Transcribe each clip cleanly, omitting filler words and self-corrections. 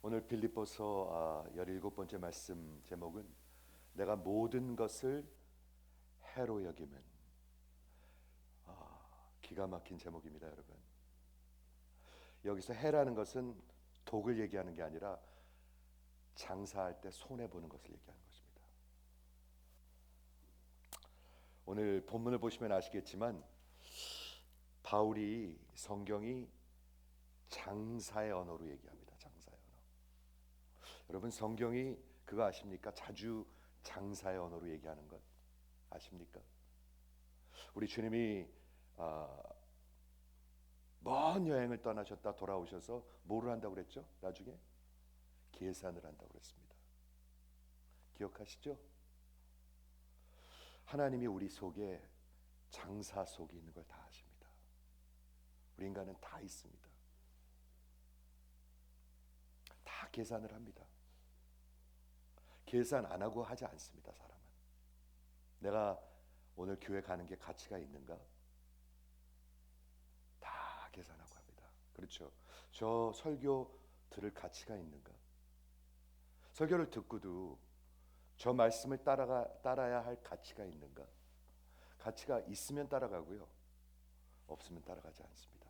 오늘 빌립보서 17번째 말씀 제목은 내가 모든 것을 해로 여김은. 기가 막힌 제목입니다, 여러분. 여기서 해라는 것은 독을 얘기하는 게 아니라 장사할 때 손해 보는 것을 얘기하는 것입니다. 오늘 본문을 보시면 아시겠지만 바울이 성경이 장사의 언어로 얘기합니다. 장사의 언어. 여러분, 성경이 그거 아십니까? 자주 장사의 언어로 얘기하는 것 아십니까? 우리 주님이 먼 여행을 떠나셨다 돌아오셔서 뭐를 한다고 그랬죠? 나중에 계산을 한다고 그랬습니다. 기억하시죠? 하나님이 우리 속에 장사 속에 있는 걸 다 아십니다. 우리 인간은 다 있습니다. 다 계산을 합니다. 계산 안 하고 하지 않습니다. 사람은. 내가 오늘 교회 가는 게 가치가 있는가? 다 계산하고 합니다. 그렇죠? 저 설교 들을 가치가 있는가? 설교를 듣고도 저 말씀을 따라야 할 가치가 있는가? 가치가 있으면 따라가고요, 없으면 따라가지 않습니다.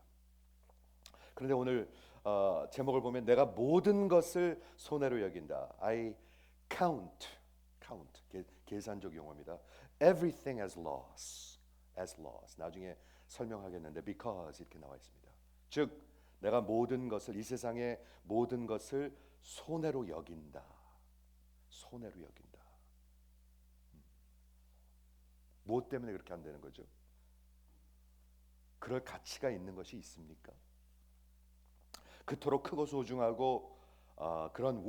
그런데 오늘 제목을 보면 내가 모든 것을 손해로 여긴다. I count 계산적 용어입니다. Everything as loss, 나중에 설명하겠는데 because 이렇게 나와 있습니다. 즉 내가 모든 것을, 이 세상의 모든 것을 손해로 여긴다. 손해로 여긴다. 무엇 때문에 그렇게 안 되는 거죠? 그럴 가치가 있는 것이 있습니까? 그토록 크고 소중하고 그런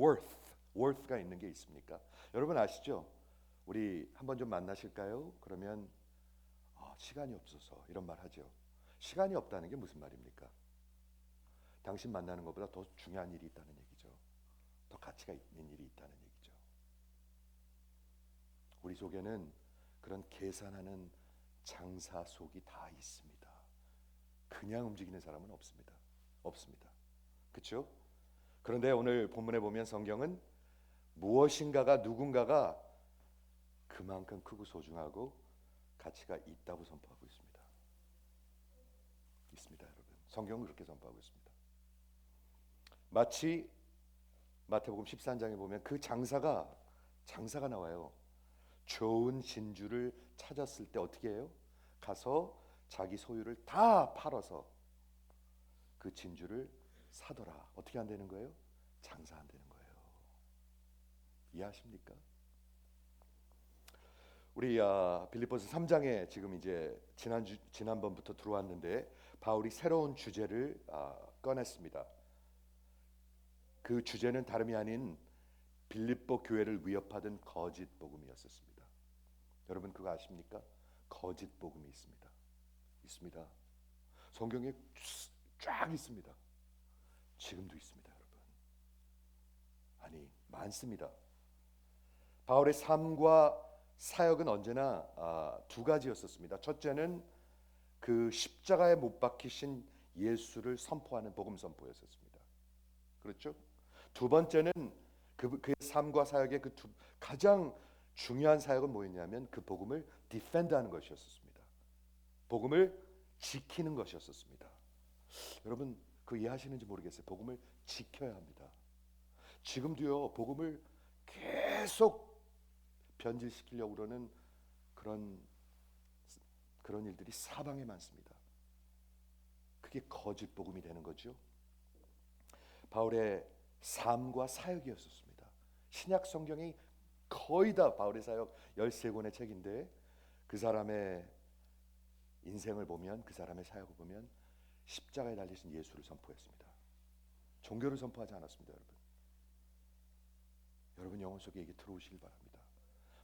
worth가 있는 게 있습니까? 여러분 아시죠? 우리 한번 좀 만나실까요? 그러면 시간이 없어서 이런 말 하죠. 시간이 없다는 게 무슨 말입니까? 당신 만나는 것보다 더 중요한 일이 있다는 얘기죠. 더 가치가 있는 일이 있다는 얘기죠. 우리 속에는 그런 계산하는 장사 속이 다 있습니다. 그냥 움직이는 사람은 없습니다. 그렇죠? 그런데 오늘 본문에 보면 성경은 무엇인가가, 누군가가 그만큼 크고 소중하고 가치가 있다고 선포하고 있습니다. 여러분. 성경은 그렇게 선포하고 있습니다. 마치 마태복음 13장에 보면 그 장사가 나와요. 좋은 진주를 찾았을 때 어떻게 해요? 가서 자기 소유를 다 팔아서 그 진주를 사더라. 어떻게 안 되는 거예요? 장사 안 되는 거예요. 이해하십니까? 우리 빌립보서 3장에 지금 이제 지난번부터 들어왔는데 바울이 새로운 주제를 꺼냈습니다. 그 주제는 다름이 아닌 빌립보 교회를 위협하던 거짓 복음이었습니다. 여러분 그거 아십니까? 거짓 복음이 있습니다. 성경에 쫙 있습니다. 지금도 있습니다, 여러분. 아니, 많습니다. 바울의 삶과 사역은 언제나 두 가지였었습니다. 첫째는 그 십자가에 못 박히신 예수를 선포하는 복음 선포였었습니다. 그렇죠? 두 번째는 그의 삶과 사역의 가장 중요한 사역은 뭐였냐면 그 복음을 디펜드하는 것이었습니다. 복음을 지키는 것이었습니다. 여러분 그 이해하시는지 모르겠어요. 복음을 지켜야 합니다. 지금도요, 복음을 계속 변질시키려고 그러는 그런 일들이 사방에 많습니다. 그게 거짓 복음이 되는 거죠. 바울의 삶과 사역이었습니다. 신약 성경이 거의 다 바울의 사역 13권의 책인데 그 사람의 인생을 보면, 그 사람의 사역을 보면 십자가에 달리신 예수를 선포했습니다. 종교를 선포하지 않았습니다, 여러분. 여러분 영혼 속에 이게 들어오시길 바랍니다.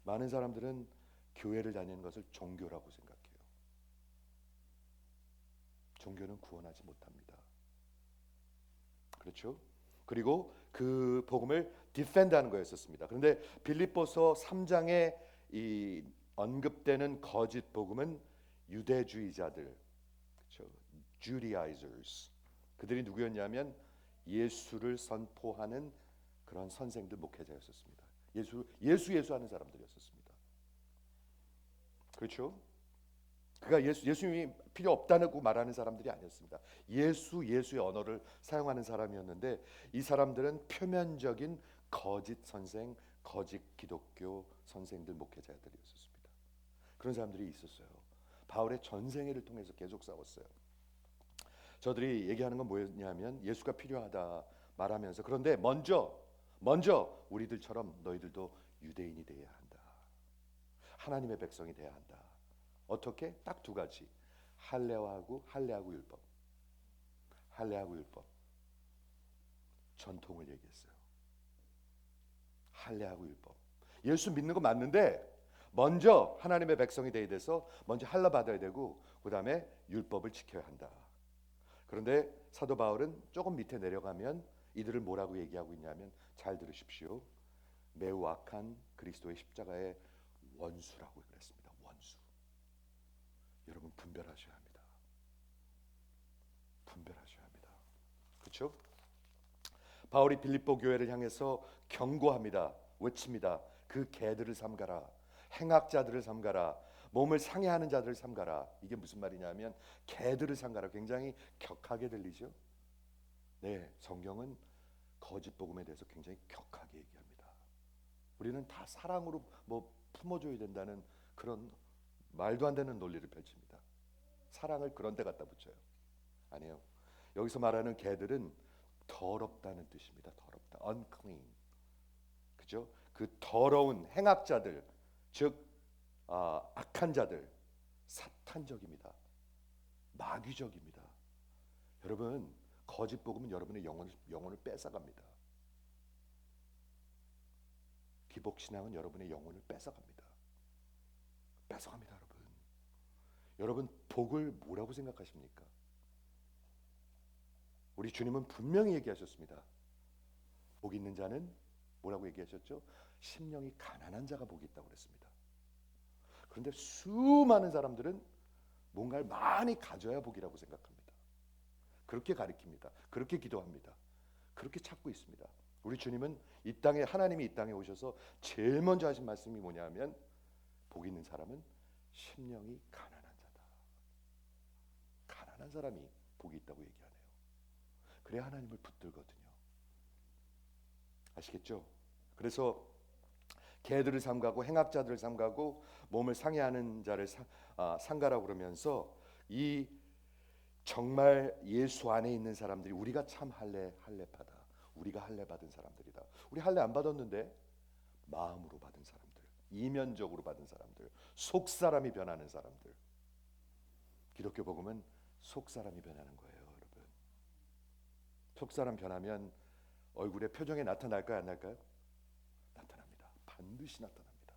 많은 사람들은 교회를 다니는 것을 종교라고 생각해요. 종교는 구원하지 못합니다. 그렇죠? 그리고 그 복음을 디펜드하는 거였었습니다. 그런데 빌립보서 3장에 이 언급되는 거짓 복음은 유대주의자들, 그렇죠? Judaizers. 그들이 누구였냐면 예수를 선포하는 그런 선생들 목회자였었습니다. 예수 하는 사람들이었었습니다. 그렇죠? 그가 예수님이 필요 없다고 말하는 사람들이 아니었습니다. 예수의 언어를 사용하는 사람이었는데 이 사람들은 표면적인 거짓 선생, 거짓 기독교 선생들 목회자들이었습니다. 그런 사람들이 있었어요. 바울의 전생애를 통해서 계속 싸웠어요. 저들이 얘기하는 건 뭐였냐면 예수가 필요하다 말하면서 그런데 먼저 우리들처럼 너희들도 유대인이 돼야 한다. 하나님의 백성이 돼야 한다. 어떻게? 딱 두 가지. 할례하고 율법. 할례하고 율법. 전통을 얘기했어요. 할례하고 율법. 예수 믿는 거 맞는데 먼저 하나님의 백성이 돼야 돼서 먼저 할례 받아야 되고 그다음에 율법을 지켜야 한다. 그런데 사도 바울은 조금 밑에 내려가면 이들을 뭐라고 얘기하고 있냐면 잘 들으십시오. 매우 악한 그리스도의 십자가의 원수라고 그랬습니다. 원수. 여러분 분별하셔야 합니다. 분별하셔야 합니다. 그렇죠? 바울이 빌립보 교회를 향해서 경고합니다. 외칩니다. 그 개들을 삼가라. 행악자들을 삼가라. 몸을 상해하는 자들을 삼가라. 이게 무슨 말이냐면 개들을 삼가라. 굉장히 격하게 들리죠? 네, 성경은 거짓 복음에 대해서 굉장히 격하게 얘기합니다. 우리는 다 사랑으로 품어줘야 된다는 그런 말도 안 되는 논리를 펼칩니다. 사랑을 그런 데 갖다 붙여요. 아니에요. 여기서 말하는 개들은 더럽다는 뜻입니다. 더럽다. unclean. 그죠? 그 더러운 행악자들, 즉 악한 자들, 사탄적입니다. 마귀적입니다. 여러분, 거짓 복음은 여러분의 영혼을 뺏어갑니다. 기복 신앙은 여러분의 영혼을 뺏어갑니다. 뺏어갑니다, 여러분. 여러분 복을 뭐라고 생각하십니까? 우리 주님은 분명히 얘기하셨습니다. 복 있는 자는 뭐라고 얘기하셨죠? 심령이 가난한 자가 복이 있다고 그랬습니다. 그런데 수많은 사람들은 뭔가를 많이 가져야 복이라고 생각합니다. 그렇게 가리킵니다. 그렇게 기도합니다. 그렇게 찾고 있습니다. 우리 주님은 이 땅에 하나님이 이 땅에 오셔서 제일 먼저 하신 말씀이 뭐냐면 복 있는 사람은 심령이 가난한 자다. 가난한 사람이 복이 있다고 얘기하네요. 그래야 하나님을 붙들거든요. 아시겠죠? 그래서 개들을 삼가고 행악자들을 삼가고 몸을 상해하는 자를 상가라고 그러면서 이 정말 예수 안에 있는 사람들이 우리가 참 할례파다. 우리가 할례 받은 사람들이다. 우리 할례 안 받았는데 마음으로 받은 사람들, 이면적으로 받은 사람들, 속 사람이 변하는 사람들. 기독교 복음은 속 사람이 변하는 거예요, 여러분. 속 사람 변하면 얼굴에 표정에 나타날까요, 안 날까요? 나타납니다. 반드시 나타납니다.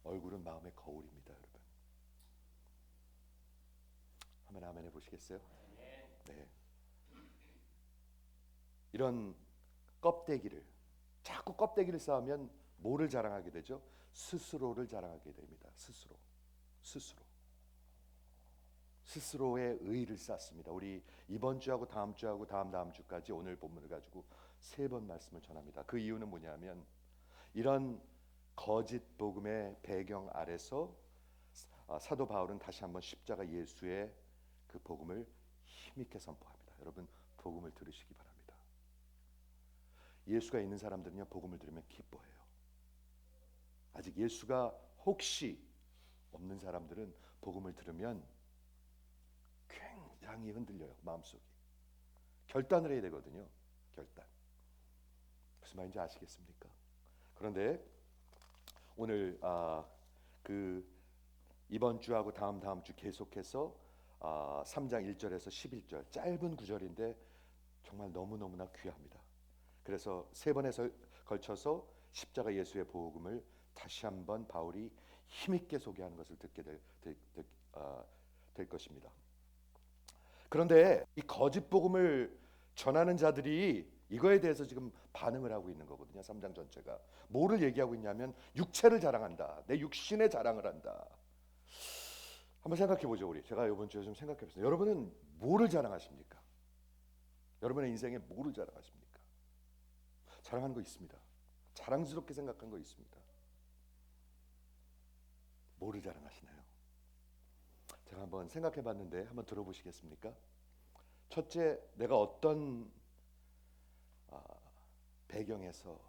얼굴은 마음의 거울입니다, 여러분. 한번 아멘 해보시겠어요? 네. 이런 껍데기를 자꾸 껍데기를 쌓으면 뭐를 자랑하게 되죠? 스스로를 자랑하게 됩니다. 스스로의 의의를 쌓습니다. 우리 이번 주하고 다음 주하고 다음 주까지 오늘 본문을 가지고 3번 말씀을 전합니다. 그 이유는 뭐냐면 이런 거짓 복음의 배경 아래서 사도 바울은 다시 한번 십자가 예수의 그 복음을 힘있게 선포합니다. 여러분 복음을 들으시기 바랍니다. 예수가 있는 사람들은요 복음을 들으면 기뻐해요. 아직 예수가 혹시 없는 사람들은 복음을 들으면 굉장히 흔들려요. 마음속이. 결단을 해야 되거든요. 결단. 무슨 말인지 아시겠습니까? 그런데 오늘 그 이번 주하고 다음 주 계속해서 3장 1절에서 11절 짧은 구절인데 정말 너무너무나 귀합니다. 그래서 3번에 걸쳐서 십자가 예수의 복음을 다시 한번 바울이 힘있게 소개하는 것을 듣게 될 것입니다. 그런데 이 거짓 복음을 전하는 자들이 이거에 대해서 지금 반응을 하고 있는 거거든요. 3장 전체가 뭐를 얘기하고 있냐면 육체를 자랑한다. 내 육신의 자랑을 한다. 한번 생각해 보죠. 우리 제가 이번 주에 좀 생각해 봤어요. 여러분은 뭐를 자랑하십니까? 여러분의 인생에 뭐를 자랑하십니까? 자랑하는 거 있습니다. 자랑스럽게 생각한 거 있습니다. 뭐를 자랑하시나요? 제가 한번 생각해 봤는데 한번 들어보시겠습니까? 첫째, 내가 어떤 아, 배경에서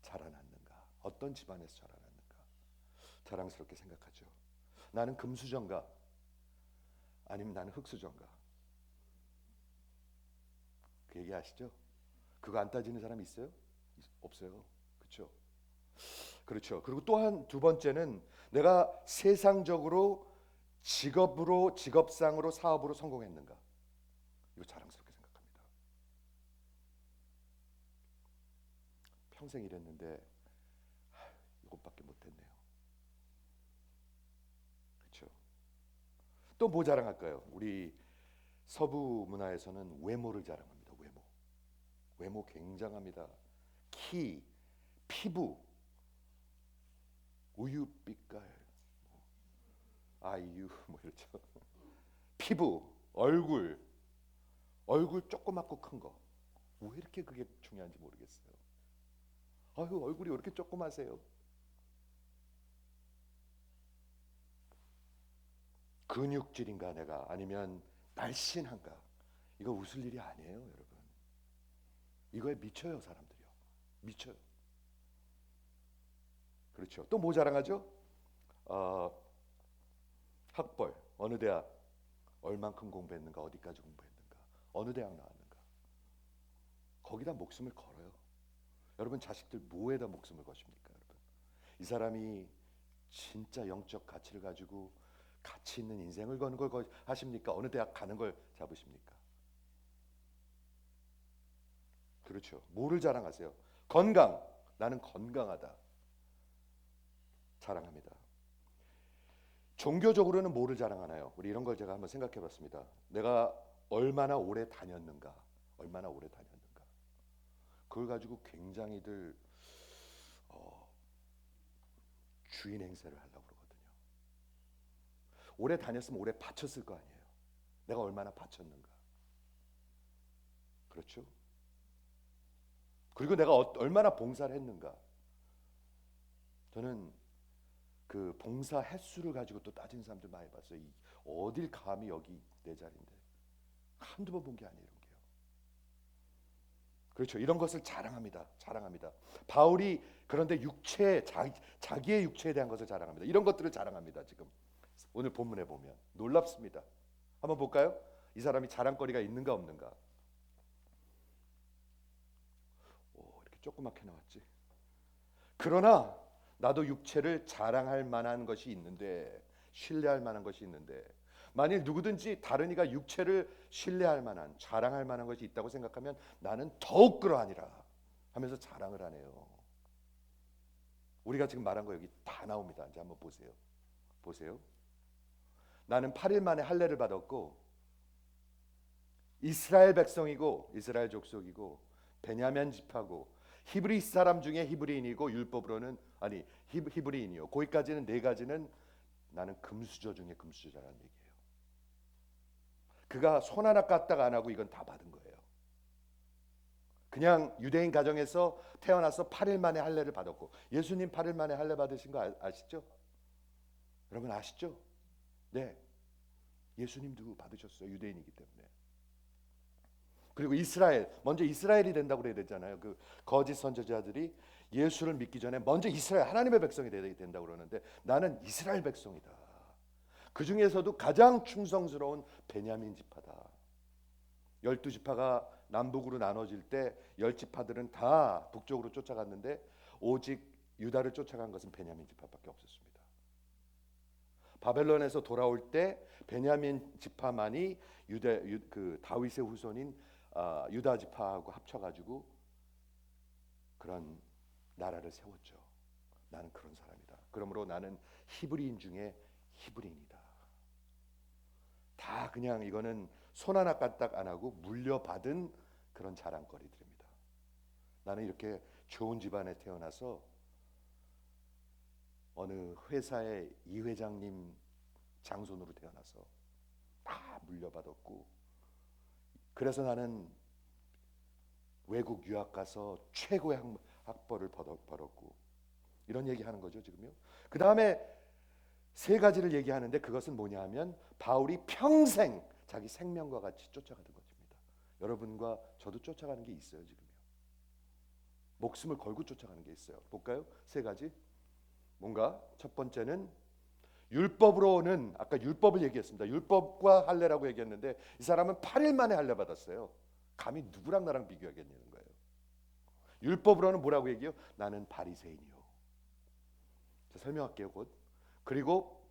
자라났는가, 어떤 집안에서 자라났는가 자랑스럽게 생각하죠. 나는 금수저인가, 아니면 나는 흙수저인가? 그 얘기 아시죠? 그거 안 따지는 사람 있어요? 없어요. 그렇죠? 그렇죠. 그리고 또한 두 번째는 내가 세상적으로 직업으로, 직업상으로, 사업으로 성공했는가? 이거 자랑스럽게 생각합니다. 평생 일했는데 이것밖에 못했네요. 그렇죠? 또 뭐 자랑할까요? 우리 서부 문화에서는 외모를 자랑합니다. 외모 굉장합니다. 키, 피부, 우유빛깔, 아이유 뭐 이렇죠. 피부, 얼굴 조그맣고 큰 거. 왜 이렇게 그게 중요한지 모르겠어요. 아유, 얼굴이 왜 이렇게 조그마세요? 근육질인가 내가, 아니면 날씬한가? 이거 웃을 일이 아니에요, 여러분. 이거에 미쳐요, 사람들이요. 미쳐요. 그렇죠. 또 뭐 자랑하죠? 어, 학벌, 어느 대학, 얼만큼 공부했는가, 어디까지 공부했는가, 어느 대학 나왔는가. 거기다 목숨을 걸어요. 여러분, 자식들 뭐에다 목숨을 거십니까, 여러분? 이 사람이 진짜 영적 가치를 가지고 가치 있는 인생을 거는 걸 하십니까? 어느 대학 가는 걸 잡으십니까? 그렇죠. 뭐를 자랑하세요? 건강. 나는 건강하다. 자랑합니다. 종교적으로는 뭐를 자랑하나요? 우리 이런 걸 제가 한번 생각해 봤습니다. 내가 얼마나 오래 다녔는가? 얼마나 오래 다녔는가? 그걸 가지고 굉장히들 주인 행세를 하려고 그러거든요. 오래 다녔으면 오래 바쳤을 거 아니에요. 내가 얼마나 바쳤는가? 그렇죠? 그리고 내가 얼마나 봉사를 했는가? 저는 그 봉사 횟수를 가지고 또 따진 사람들 많이 봤어요. 어딜 감히 여기 내 자리인데 한두 번 본 게 아니에요, 이런 게요. 그렇죠. 이런 것을 자랑합니다. 자랑합니다. 바울이 그런데 자기의 육체에 대한 것을 자랑합니다. 이런 것들을 자랑합니다. 지금 오늘 본문에 보면 놀랍습니다. 한번 볼까요? 이 사람이 자랑거리가 있는가 없는가? 이렇게 조그맣게 나왔지. 그러나 나도 육체를 자랑할 만한 것이 있는데, 신뢰할 만한 것이 있는데, 만일 누구든지 다른 이가 육체를 신뢰할 만한, 자랑할 만한 것이 있다고 생각하면 나는 더욱 그러하니라 하면서 자랑을 하네요. 우리가 지금 말한 거 여기 다 나옵니다. 이제 한번 보세요. 보세요. 나는 8일 만에 할례를 받았고, 이스라엘 백성이고, 이스라엘 족속이고, 베냐민 지파고, 히브리 사람 중에 히브리인이고, 율법으로는 히브리인이요. 거기까지는 네 가지는 나는 금수저 중에 금수저라는 얘기예요. 그가 손 하나 까딱 안 하고 이건 다 받은 거예요. 그냥 유대인 가정에서 태어나서 8일 만에 할례를 받았고, 예수님 8일 만에 할례 받으신 거 아시죠? 여러분 아시죠? 네, 예수님도 받으셨어요. 유대인이기 때문에. 그리고 먼저 이스라엘이 된다고 그래야 되잖아요. 그 거짓 선지자들이 예수를 믿기 전에 먼저 이스라엘, 하나님의 백성이 된다고 그러는데 나는 이스라엘 백성이다. 그 중에서도 가장 충성스러운 베냐민 지파다. 12지파가 남북으로 나눠질 때 10지파들은 다 북쪽으로 쫓아갔는데 오직 유다를 쫓아간 것은 베냐민 지파밖에 없었습니다. 바벨론에서 돌아올 때 베냐민 지파만이 그 다윗의 후손인 유다 지파하고 합쳐가지고 그런 나라를 세웠죠. 나는 그런 사람이다. 그러므로 나는 히브리인 중에 히브리인이다. 다 그냥 이거는 손 하나 까딱 안 하고 물려받은 그런 자랑거리들입니다. 나는 이렇게 좋은 집안에 태어나서 어느 회사의 이 회장님 장손으로 태어나서 다 물려받았고, 그래서 나는 외국 유학 가서 최고의 학벌을 벌었고 이런 얘기하는 거죠 지금요. 그 다음에 세 가지를 얘기하는데 그것은 뭐냐 하면 바울이 평생 자기 생명과 같이 쫓아가는 것입니다. 여러분과 저도 쫓아가는 게 있어요 지금요. 목숨을 걸고 쫓아가는 게 있어요. 볼까요? 세 가지. 뭔가 첫 번째는 율법으로는 아까 율법을 얘기했습니다. 율법과 할례라고 얘기했는데 이 사람은 8일 만에 할례 받았어요. 감히 누구랑 나랑 비교하겠냐는 거예요. 율법으로는 뭐라고 얘기해요? 나는 바리새인이요. 자, 설명할게요 곧. 그리고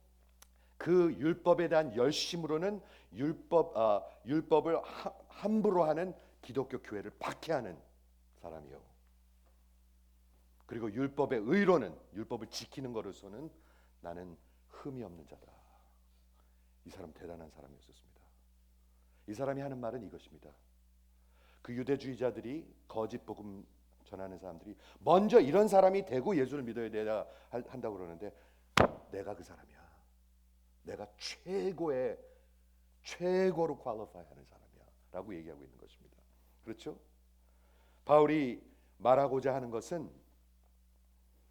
그 율법에 대한 열심으로는 율법을 함부로 하는 기독교 교회를 박해하는 사람이요. 그리고 율법의 의로는 율법을 지키는 것으로서는 나는 흠이 없는 자다. 이 사람 대단한 사람이었습니다. 이 사람이 하는 말은 이것입니다. 그 유대주의자들이 거짓 복음 전하는 사람들이 먼저 이런 사람이 되고 예수를 믿어야 되다 한다고 그러는데 내가 그 사람이야. 내가 최고로 퀄리파이 하는 사람이야 라고 얘기하고 있는 것입니다. 그렇죠? 바울이 말하고자 하는 것은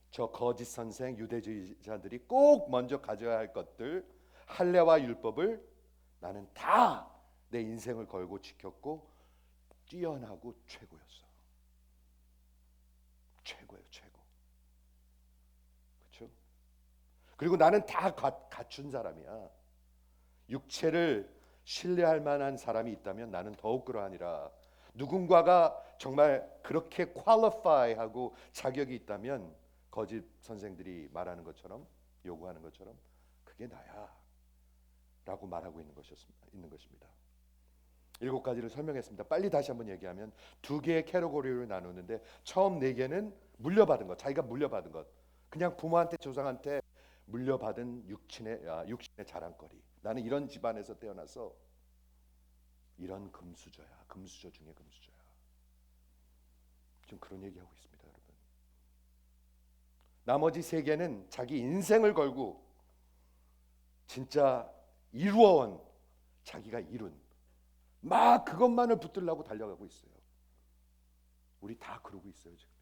저 거짓 선생 유대주의자들이 꼭 먼저 가져야 할 것들 할례와 율법을 나는 다 내 인생을 걸고 지켰고 뛰어나고 최고였어. 최고예요, 최고. 그렇죠? 그리고 나는 다 갖춘 사람이야. 육체를 신뢰할 만한 사람이 있다면 나는 더욱 그러하니라. 누군가가 정말 그렇게 퀄리파이하고 자격이 있다면 거짓 선생들이 말하는 것처럼 요구하는 것처럼 그게 나야 라고 말하고 있는 것입니다. 7가지를 설명했습니다. 빨리 다시 한번 얘기하면 두 개의 캐러고리로 나누는데 처음 4개는 물려받은 것, 자기가 물려받은 것, 그냥 부모한테 조상한테 물려받은 육신의 자랑거리. 나는 이런 집안에서 태어나서 이런 금수저야. 금수저 중에 금수저야. 지금 그런 얘기하고 있습니다, 여러분. 나머지 3개는 자기 인생을 걸고 진짜 이루어온 자기가 이룬 막 그것만을 붙들려고 달려가고 있어요. 우리 다 그러고 있어요 지금요.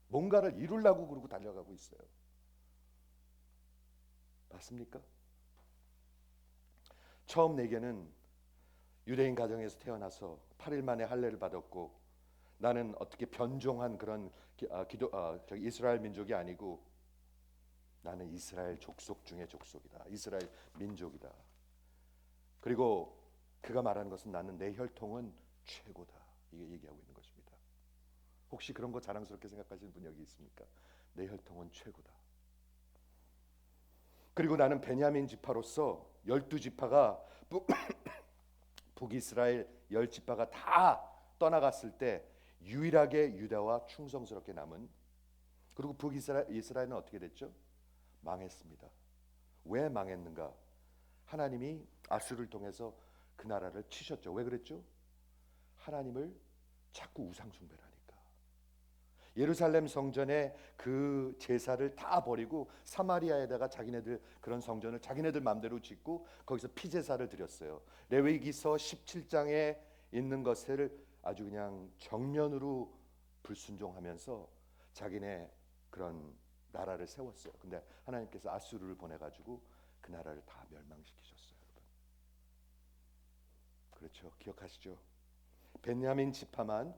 뭔가를 이루려고 그러고 달려가고 있어요. 맞습니까? 처음 4개는 유대인 가정에서 태어나서 8일 만에 할례를 받았고 나는 어떻게 변종한 그런 이스라엘 민족이 아니고 나는 이스라엘 족속 중에 족속이다. 이스라엘 민족이다. 그리고 그가 말하는 것은 나는 내 혈통은 최고다. 이게 얘기하고 있는 것입니다. 혹시 그런 거 자랑스럽게 생각하시는 분 여기 있습니까? 내 혈통은 최고다. 그리고 나는 베냐민 지파로서 12지파가 북이스라엘 10지파가 다 떠나갔을 때 유일하게 유다와 충성스럽게 남은 그리고 북이스라엘은 어떻게 됐죠? 망했습니다. 왜 망했는가? 하나님이 아수르를 통해서 그 나라를 치셨죠. 왜 그랬죠? 하나님을 자꾸 우상 숭배를 하니까. 예루살렘 성전에 그 제사를 다 버리고 사마리아에다가 자기네들 그런 성전을 자기네들 마음대로 짓고 거기서 피제사를 드렸어요. 레위기서 17장에 있는 것을 아주 그냥 정면으로 불순종하면서 자기네 그런 나라를 세웠어요. 근데 하나님께서 아수르를 보내가지고 그 나라를 다 멸망시키셨어요. 그렇죠. 기억하시죠? 벤jamin 지파만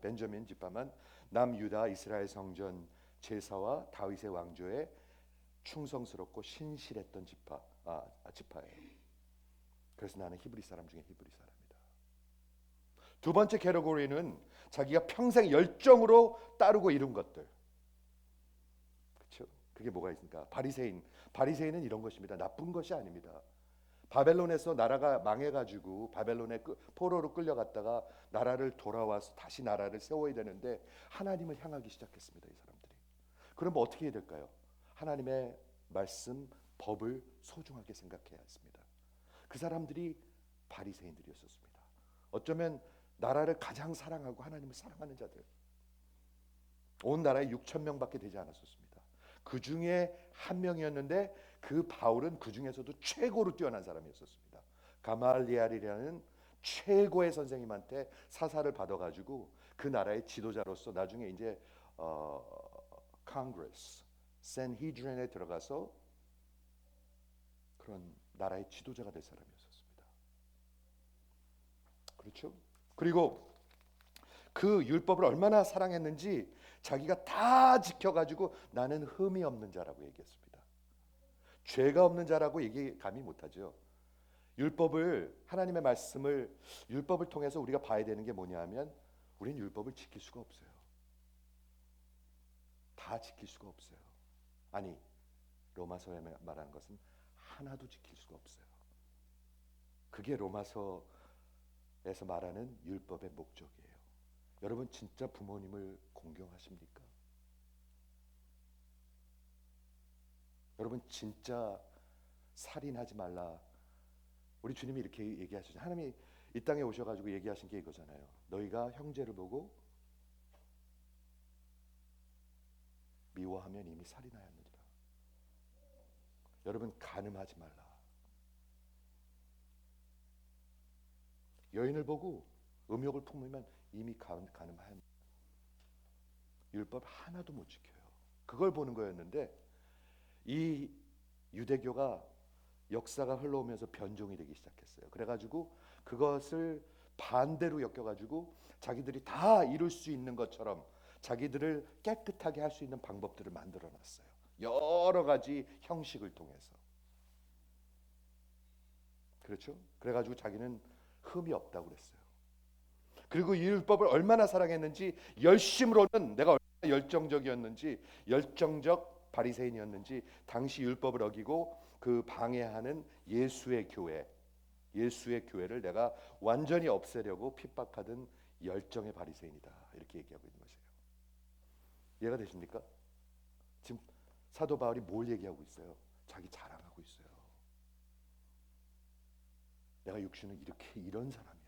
남유다 이스라엘 성전 제사와 다윗의 왕조에 충성스럽고 신실했던 지파예요. 그래서 나는 히브리 사람 중에 히브리 사람이다. 두 번째 캐러고리는 자기가 평생 열정으로 따르고 이룬 것들. 그렇죠? 그게 뭐가 있습니까? 바리새인은 이런 것입니다. 나쁜 것이 아닙니다. 바벨론에서 나라가 망해가지고 바벨론에 포로로 끌려갔다가 나라를 돌아와서 다시 나라를 세워야 되는데 하나님을 향하기 시작했습니다. 이 사람들이. 그럼 어떻게 해야 될까요? 하나님의 말씀, 법을 소중하게 생각해야 했습니다. 그 사람들이 바리새인들이었습니다. 어쩌면 나라를 가장 사랑하고 하나님을 사랑하는 자들. 온 나라에 6천 명밖에 되지 않았었습니다. 그 중에 한 명이었는데 그 바울은 그 중에서도 최고로 뛰어난 사람이었습니다. 가말리엘이라는 최고의 선생님한테 사사를 받아가지고 그 나라의 지도자로서 나중에 이제 Congress, Sanhedrin에 들어가서 그런 나라의 지도자가 될 사람이었습니다. 그렇죠? 그리고 그 율법을 얼마나 사랑했는지 자기가 다 지켜가지고 나는 흠이 없는 자라고 얘기했습니다. 죄가 없는 자라고 얘기 감히 못하죠. 율법을 하나님의 말씀을 율법을 통해서 우리가 봐야 되는 게 뭐냐 하면 우리는 율법을 지킬 수가 없어요. 다 지킬 수가 없어요. 아니 로마서에 말하는 것은 하나도 지킬 수가 없어요. 그게 로마서에서 말하는 율법의 목적이에요. 여러분 진짜 부모님을 공경하십니까? 여러분 진짜 살인하지 말라. 우리 주님이 이렇게 얘기하시죠. 하나님이 이 땅에 오셔가지고 얘기하신 게 이거잖아요. 너희가 형제를 보고 미워하면 이미 살인하였느니라. 여러분 간음하지 말라. 여인을 보고 음욕을 품으면 이미 간음하였느니라. 율법 하나도 못 지켜요. 그걸 보는 거였는데 이 유대교가 역사가 흘러오면서 변종이 되기 시작했어요. 그래가지고 그것을 반대로 엮여가지고 자기들이 다 이룰 수 있는 것처럼 자기들을 깨끗하게 할 수 있는 방법들을 만들어놨어요. 여러 가지 형식을 통해서. 그렇죠? 그래가지고 자기는 흠이 없다고 그랬어요. 그리고 이 율법을 얼마나 사랑했는지 열심으로는 내가 얼마나 열정적이었는지 열정적 바리새인이었는지 당시 율법을 어기고 그 방해하는 예수의 교회를 내가 완전히 없애려고 핍박하던 열정의 바리새인이다 이렇게 얘기하고 있는 것이에요. 이해가 되십니까? 지금 사도 바울이 뭘 얘기하고 있어요? 자기 자랑하고 있어요. 내가 육신은 이런 사람이야.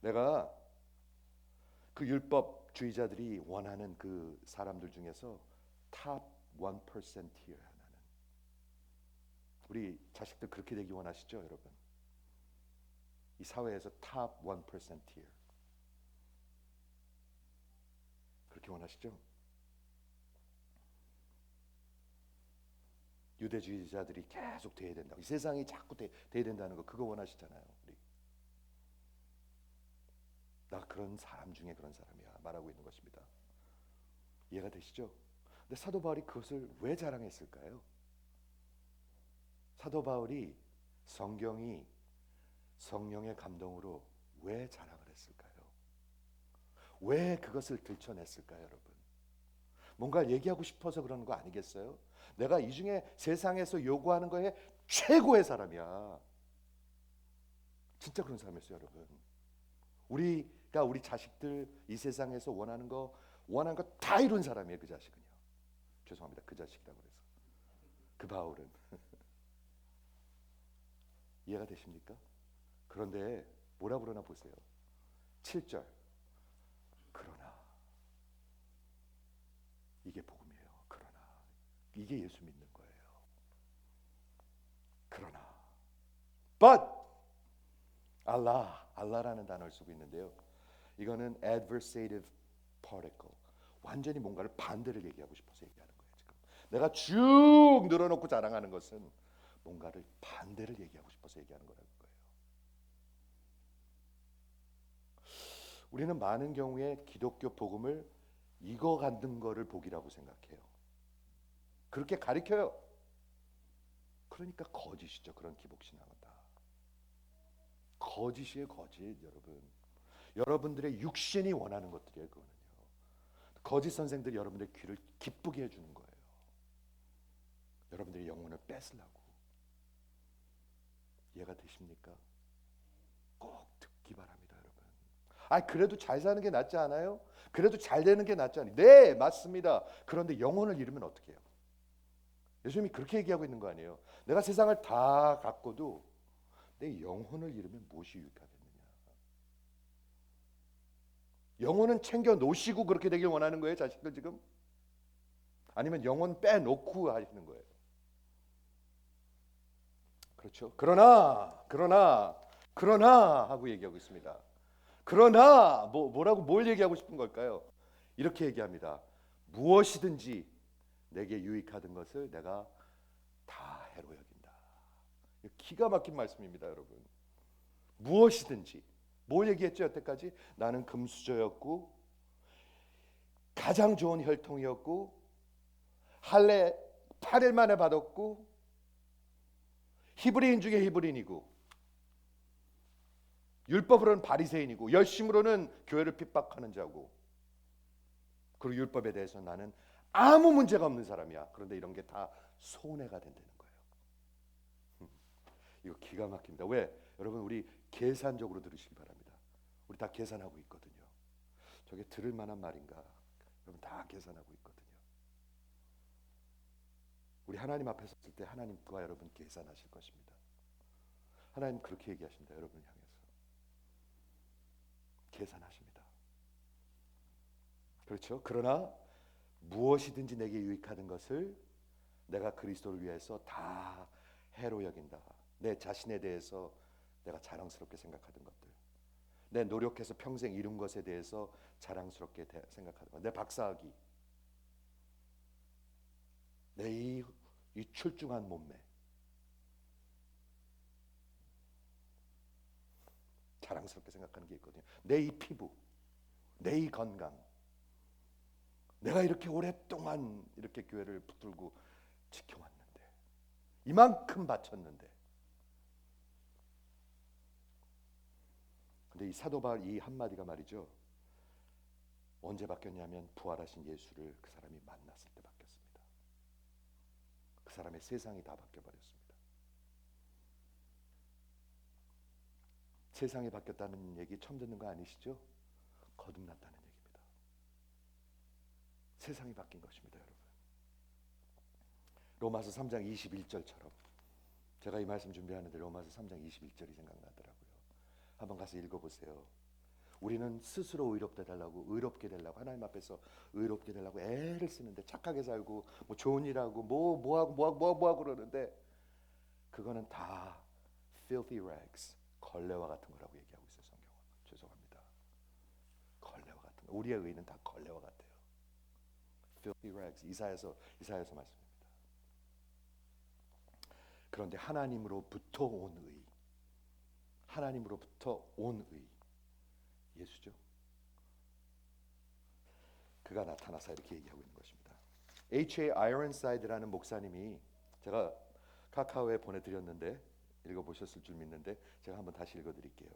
내가 그 율법주의자들이 원하는 그 사람들 중에서 탑 1%이에요. 나는. 우리 자식들 그렇게 되기 원하시죠, 여러분? 이 사회에서 탑 1%이에요. 그렇게 원하시죠? 유대주의자들이 계속 돼야 된다고. 이 세상이 자꾸 돼야 된다는 거 그거 원하시잖아요. 우리. 나 그런 사람 중에 그런 사람이야 말하고 있는 것입니다. 이해가 되시죠? 근데 사도 바울이 그것을 왜 자랑했을까요? 사도 바울이 성경이 성령의 감동으로 왜 자랑을 했을까요? 왜 그것을 들춰냈을까요, 여러분? 뭔가 얘기하고 싶어서 그러는 거 아니겠어요? 내가 이 중에 세상에서 요구하는 거에 최고의 사람이야. 진짜 그런 사람이었어요, 여러분. 우리가 우리 자식들 이 세상에서 원하는 거 다 이룬 사람이에요, 그 자식은요. 죄송합니다, 그 자식이라고 그래서. 그 바울은 이해가 되십니까? 그런데 뭐라 그러나 보세요. 7절. 그러나 이게 복음이에요. 그러나 이게 예수 믿는 거예요. 그러나 but 알라라는 단어를 쓰고 있는데요. 이거는 adversative particle. 완전히 뭔가를 반대를 얘기하고 싶어서 얘기하는 거예요. 지금 내가 쭉 늘어놓고 자랑하는 것은 뭔가를 반대를 얘기하고 싶어서 얘기하는 거라는 거예요. 우리는 많은 경우에 기독교 복음을 이거 같은 거를 복이라고 생각해요. 그렇게 가르쳐요. 그러니까 거짓이죠. 그런 기복신앙은 다 거짓이에요. 거짓. 여러분들의 육신이 원하는 것들이에요. 그거는요. 거짓 선생들이 여러분들의 귀를 기쁘게 해주는 거예요. 여러분들의 영혼을 뺏으려고. 이해가 되십니까? 꼭 듣기 바랍니다, 여러분. 그래도 잘 사는 게 낫지 않아요? 그래도 잘 되는 게 낫지 않아요? 네, 맞습니다. 그런데 영혼을 잃으면 어떻게 해요? 예수님이 그렇게 얘기하고 있는 거 아니에요? 내가 세상을 다 갖고도 내 영혼을 잃으면 무엇이 유익하겠느냐? 영혼은 챙겨 놓으시고 그렇게 되길 원하는 거예요, 자식들 지금? 아니면 영혼 빼놓고 하시는 거예요? 그렇죠. 그러나 그러나 하고 얘기하고 있습니다. 그러나 뭘 얘기하고 싶은 걸까요? 이렇게 얘기합니다. 무엇이든지 내게 유익하던 것을 내가 다 해로 여긴다. 기가 막힌 말씀입니다, 여러분. 무엇이든지 뭘 얘기했죠 여태까지? 나는 금수저였고 가장 좋은 혈통이었고 할례 8일 만에 받았고 히브리인 중에 히브리인이고 율법으로는 바리새인이고 열심으로는 교회를 핍박하는 자고 그리고 율법에 대해서 나는 아무 문제가 없는 사람이야. 그런데 이런 게 다 손해가 된다는 거예요. 이거 기가 막힙니다. 왜? 여러분 우리 계산적으로 들으시기 바랍니다. 우리 다 계산하고 있거든요. 저게 들을 만한 말인가? 여러분 다 계산하고 있거든요. 우리 하나님 앞에 섰을 때 하나님과 여러분 계산하실 것입니다. 하나님 그렇게 얘기하십니다. 여러분을 향해서 계산하십니다. 그렇죠? 그러나 무엇이든지 내게 유익하는 것을 내가 그리스도를 위해서 다 해로 여긴다. 내 자신에 대해서 내가 자랑스럽게 생각하던 것들, 내 노력해서 평생 이룬 것에 대해서 자랑스럽게 생각하는 것, 내 박사학위, 내 이 출중한 몸매, 자랑스럽게 생각하는 게 있거든요. 내 이 피부, 내 이 건강, 내가 이렇게 오랫동안 이렇게 교회를 붙들고 지켜왔는데, 이만큼 바쳤는데, 근데 이 사도 바울 이 한마디가 말이죠, 언제 바뀌었냐면 부활하신 예수를 그 사람이 만났을 때 바뀌었습니다. 그 사람의 세상이 다 바뀌어버렸습니다. 세상이 바뀌었다는 얘기 처음 듣는 거 아니시죠? 거듭났다는 얘기입니다. 세상이 바뀐 것입니다, 여러분. 로마서 3장 21절처럼 제가 이 말씀 준비하는데 로마서 3장 21절이 생각나더라고요. 한번 가서 읽어보세요. 우리는 스스로 의롭게 되려고 하나님 앞에서 의롭게 되려고 애를 쓰는데 착하게 살고 뭐 좋은 일하고 뭐하고 그러는데 그거는 다 filthy rags, 걸레와 같은 거라고 얘기하고 있어요. 성경은. 죄송합니다. 걸레와 같은 거. 우리의 의는 다 걸레와 같아요. filthy rags. 이사야서 말씀입니다. 그런데 하나님으로부터 온 의, 예수죠. 그가 나타나서 이렇게 얘기하고 있는 것입니다. H.A. 아이런사이드라는 목사님이 제가 카카오에 보내드렸는데 읽어보셨을 줄 믿는데 제가 한번 다시 읽어드릴게요.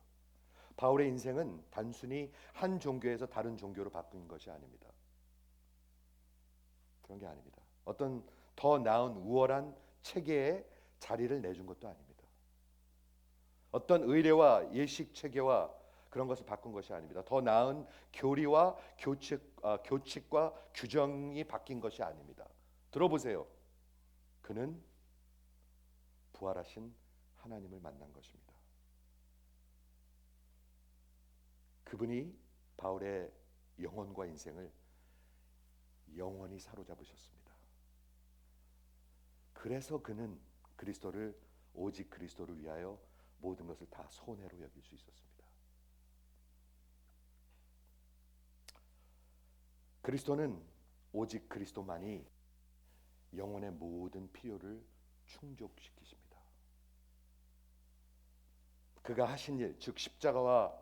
바울의 인생은 단순히 한 종교에서 다른 종교로 바뀐 것이 아닙니다. 그런 게 아닙니다. 어떤 더 나은 우월한 체계에 자리를 내준 것도 아닙니다. 어떤 의례와 예식 체계와 그런 것을 바꾼 것이 아닙니다. 더 나은 교리와 교칙과 규정이 바뀐 것이 아닙니다. 들어보세요. 그는 부활하신 하나님을 만난 것입니다. 그분이 바울의 영혼과 인생을 영원히 사로잡으셨습니다. 그래서 그는 오직 그리스도를 위하여 모든 것을 다 손해로 여길 수 있었습니다. 그리스도는 오직 그리스도만이 영혼의 모든 필요를 충족시키십니다. 그가 하신 일, 즉 십자가와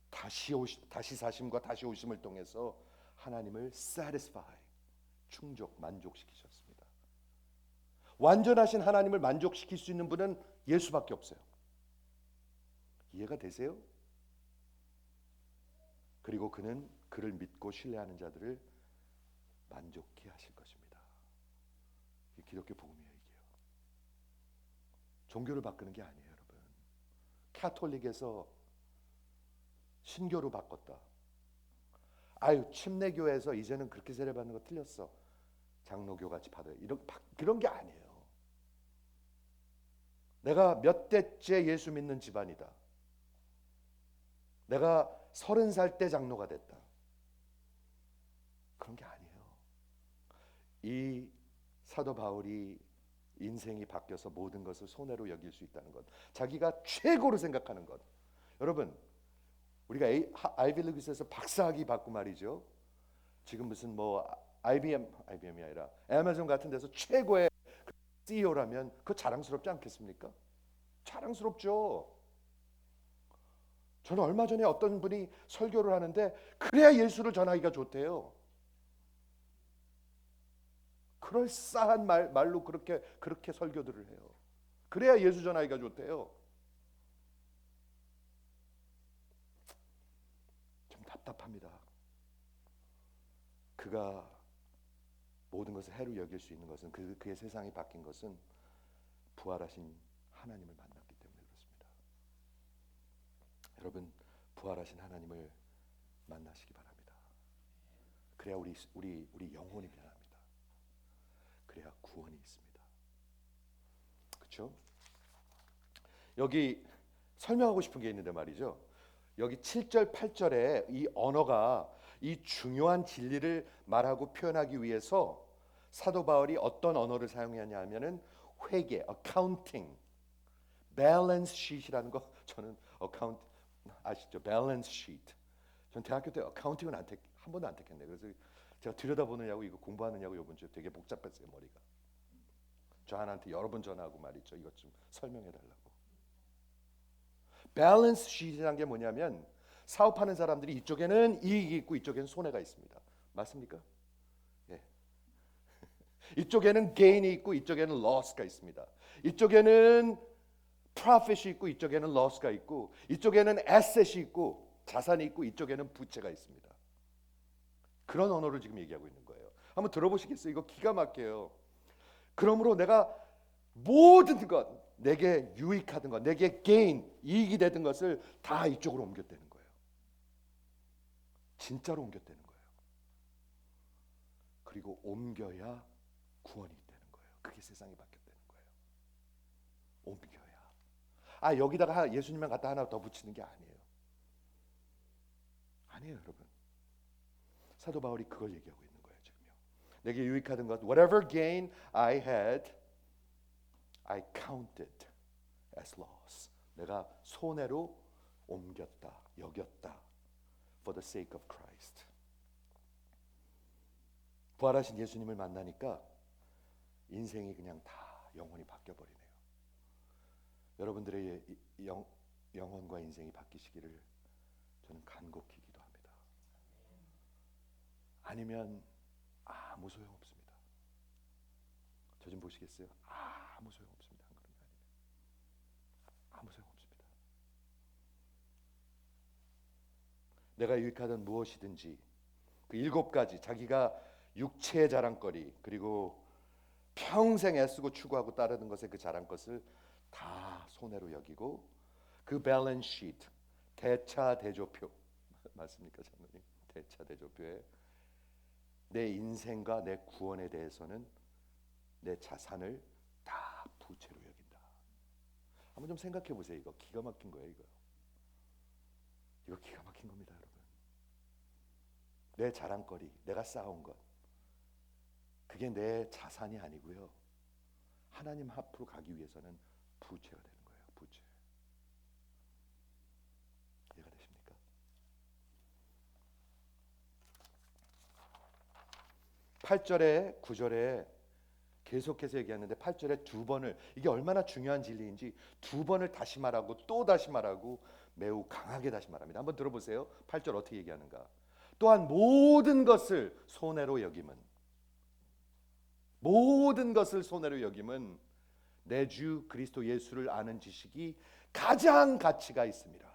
다시 사심과 다시 오심을 통해서 하나님을 satisfy, 만족시키셨습니다. 완전하신 하나님을 만족시킬 수 있는 분은 예수밖에 없어요. 이해가 되세요? 그리고 그는 그를 믿고 신뢰하는 자들을 만족케 하실 것입니다. 이 기독교 복음이에요. 이게요. 종교를 바꾸는 게 아니에요, 여러분. 카톨릭에서 신교로 바꿨다. 침례교에서 이제는 그렇게 세례받는 거 틀렸어. 장로교 같이 받아요. 그런 게 아니에요. 내가 몇 대째 예수 믿는 집안이다. 내가 30살 때 장로가 됐다. 그런 게 아니에요. 이 사도 바울이 인생이 바뀌어서 모든 것을 손해로 여길 수 있다는 것, 자기가 최고로 생각하는 것. 여러분, 우리가 아이비리그에서 박사학위 받고 말이죠. 지금 무슨 뭐 IBM이 아니라 애마존 같은 데서 최고의 CEO라면 그거 자랑스럽지 않겠습니까? 자랑스럽죠. 저는 얼마 전에 어떤 분이 설교를 하는데 그래야 예수를 전하기가 좋대요. 그럴싸한 말로 그렇게 설교들을 해요. 그래야 예수 전하기가 좋대요. 좀 답답합니다. 그가 모든 것을 해로 여길 수 있는 것은 그의 세상이 바뀐 것은 부활하신 하나님을 만났기 때문에 그렇습니다. 여러분, 부활하신 하나님을 만나시기 바랍니다. 그래야 우리 영혼이 변합니다. 그래야 구원이 있습니다. 그렇죠? 여기 설명하고 싶은 게 있는데 말이죠. 여기 7절 8절에 이 언어가 이 중요한 진리를 말하고 표현하기 위해서 사도 바울이 어떤 언어를 사용하냐 하면은 회계, accounting, balance sheet이라는 거. 저는 account 아시죠? balance sheet. 전 대학교 때 어카운팅은 한 번도 안 택했네. 그래서 제가 들여다보느냐고 이거 공부하느냐고 이번 주에 되게 복잡했어요, 머리가. 저한테 여러 번 전화하고 말이죠. 이것 좀 설명해 달라고. 밸런스 시트라는 게 뭐냐면 사업하는 사람들이 이쪽에는 이익이 있고 이쪽에는 손해가 있습니다. 맞습니까? 예. 이쪽에는 gain이 있고 이쪽에는 loss가 있습니다. 이쪽에는 profit이 있고 이쪽에는 loss가 있고 이쪽에는 asset이 있고 자산이 있고 이쪽에는 부채가 있습니다. 그런 언어를 지금 얘기하고 있는 거예요. 한번 들어보시겠어요? 이거 기가 막혀요. 그러므로 내가 모든 것, 내게 유익하던 것, 내게 gain, 이익이 되던 것을 다 이쪽으로 옮겼다는 거예요. 진짜로 옮겼다는 거예요. 그리고 옮겨야 구원이 있다는 거예요. 그게 세상이 바뀌었다는 거예요. 옮겨야. 여기다가 예수님만 갖다 하나 더 붙이는 게 아니에요. 아니에요, 여러분. 사도 바울이 그걸 얘기하고 있는 거예요, 지금요. 내게 유익하던 것, whatever gain I had, I counted as loss. 내가 손해로 옮겼다, 여겼다. For the sake of Christ. 부활하신 예수님을 만나니까 인생이 그냥 다 영혼이 바뀌어 버리네요. 여러분들의 영혼과 인생이 바뀌시기를 저는 간곡히 기도합니다. 아니면 아무 소용 없습니다. 저 좀 보시겠어요? 아무 소용 없습니다. 한 걸음 아니면 아무 소용 없습니다. 내가 유익하던 무엇이든지 그 7가지 자기가 육체의 자랑거리 그리고 평생 애쓰고 추구하고 따르는 것의 그 자랑것을 다 손해로 여기고 그 밸런스 시트 대차대조표 맞습니까, 장로님? 대차대조표에 내 인생과 내 구원에 대해서는 내 자산을 다 부채로 여긴다. 한번 좀 생각해 보세요. 이거 기가 막힌 거예요. 이거 기가 막힌 겁니다, 여러분. 내 자랑거리, 내가 쌓아온 것, 그게 내 자산이 아니고요. 하나님 앞으로 가기 위해서는 부채가 되는 거예요. 부채. 이해가 되십니까? 8절에 9절에 계속해서 얘기하는데 8절에 2번을, 이게 얼마나 중요한 진리인지 2번을 다시 말하고 또 다시 말하고 매우 강하게 다시 말합니다. 한번 들어보세요. 8절 어떻게 얘기하는가? 또한 모든 것을 손해로 여김은, 모든 것을 손해로 여김은 내 주 그리스도 예수를 아는 지식이 가장 가치가 있습니다.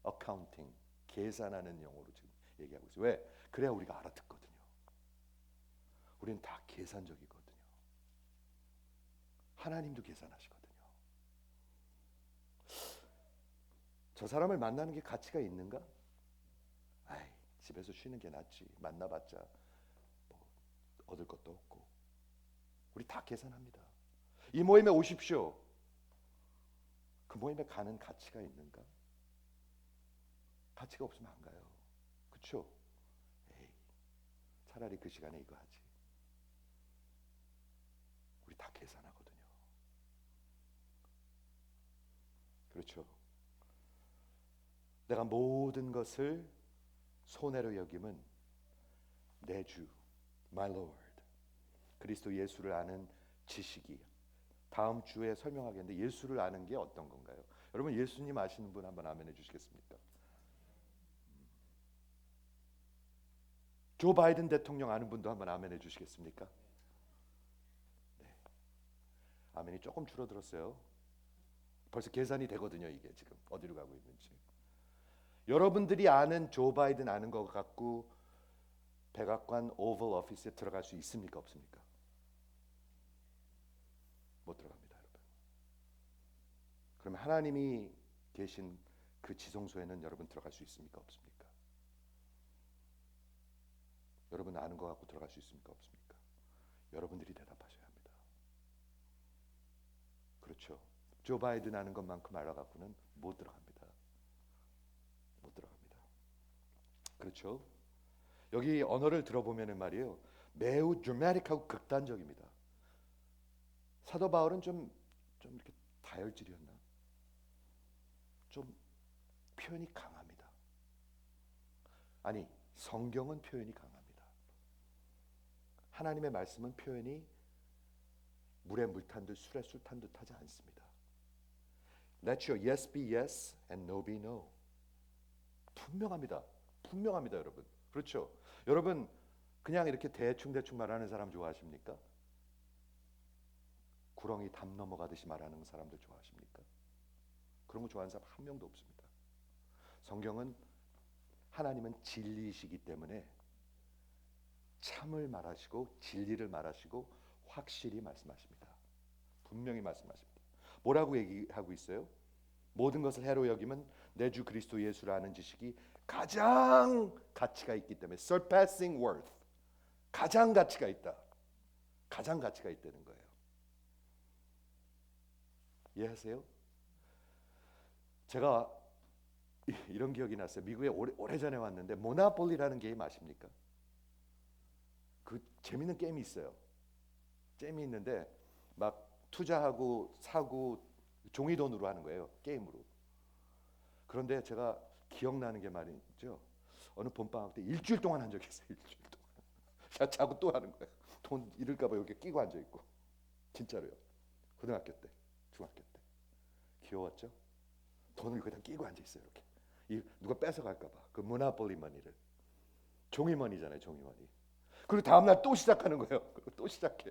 어카운팅, 계산하는 용어로 지금 얘기하고 있어요. 왜? 그래야 우리가 알아듣거든요. 우리는 다 계산적이거든요. 하나님도 계산하시거든요. 저 사람을 만나는 게 가치가 있는가? 집에서 쉬는 게 낫지. 만나봤자 뭐 얻을 것도 없고. 우리 다 계산합니다. 이 모임에 오십시오. 그 모임에 가는 가치가 있는가? 가치가 없으면 안 가요. 그렇죠? 차라리 그 시간에 이거 하지. 우리 다 계산하거든요. 그렇죠. 내가 모든 것을 손해로 여김은 내 주, my Lord, 그리스도 예수를 아는 지식이. 다음 주에 설명하겠는데 예수를 아는 게 어떤 건가요? 여러분 예수님 아시는 분 한번 아멘 해주시겠습니까? 조 바이든 대통령 아는 분도 한번 아멘 해주시겠습니까? 네. 아멘이 조금 줄어들었어요. 벌써 계산이 되거든요. 이게 지금 어디로 가고 있는지. 여러분들이 아는 조 바이든 아는 것 같고 백악관 오벌 오피스에 들어갈 수 있습니까? 없습니까? 못 들어갑니다, 여러분. 그러면 하나님이 계신 그 지성소에는 여러분 들어갈 수 있습니까? 없습니까? 여러분 아는 것 같고 들어갈 수 있습니까? 없습니까? 여러분들이 대답하셔야 합니다. 그렇죠. 조 바이든 아는 것만큼 알아갖고는 못 들어갑니다. 못 들어갑니다. 그렇죠. 여기 언어를 들어보면은 말이에요, 매우 드라마틱하고 극단적입니다. 사도 바울은 좀 이렇게 다혈질이었나? 좀 표현이 강합니다. 아니, 성경은 표현이 강합니다. 하나님의 말씀은 표현이 물에 물 탄 듯 술에 술 탄 듯 하지 않습니다. Let your yes be yes and no be no. 분명합니다. 분명합니다, 여러분. 그렇죠? 여러분 그냥 이렇게 대충 말하는 사람 좋아하십니까? 구렁이 담 넘어가듯이 말하는 사람들 좋아하십니까? 그런 거 좋아하는 사람 한 명도 없습니다. 성경은 하나님은 진리이시기 때문에 참을 말하시고 진리를 말하시고 확실히 말씀하십니다. 분명히 말씀하십니다. 뭐라고 얘기하고 있어요? 모든 것을 해로 여기면 내 주 그리스도 예수를 아는 지식이 가장 가치가 있기 때문에 surpassing worth, 가장 가치가 있다. 가장 가치가 있다는 거예요. 이해하세요? 제가 이런 기억이 났어요. 미국에 오래전에 왔는데 모나폴리라는 게임 아십니까? 그 재밌는 게임이 있어요. 게임이 있는데 막 투자하고 사고 종이 돈으로 하는 거예요. 게임으로. 그런데 제가 기억나는 게 말이죠. 어느 봄방학 때 일주일 동안 한 적이 있어요. 일주일 동안. 자고 또 하는 거예요. 돈 잃을까 봐 여기 끼고 앉아 있고. 진짜로요. 고등학교 때, 중학교 때. 귀여웠죠? 돈을 그냥 끼고 앉아 있어요. 이렇게. 누가 뺏어 갈까 봐. 그 모나폴리 머니를. 종이 머니잖아요, 종이 머니. 그리고 다음 날 또 시작하는 거예요. 그리고 또 시작해.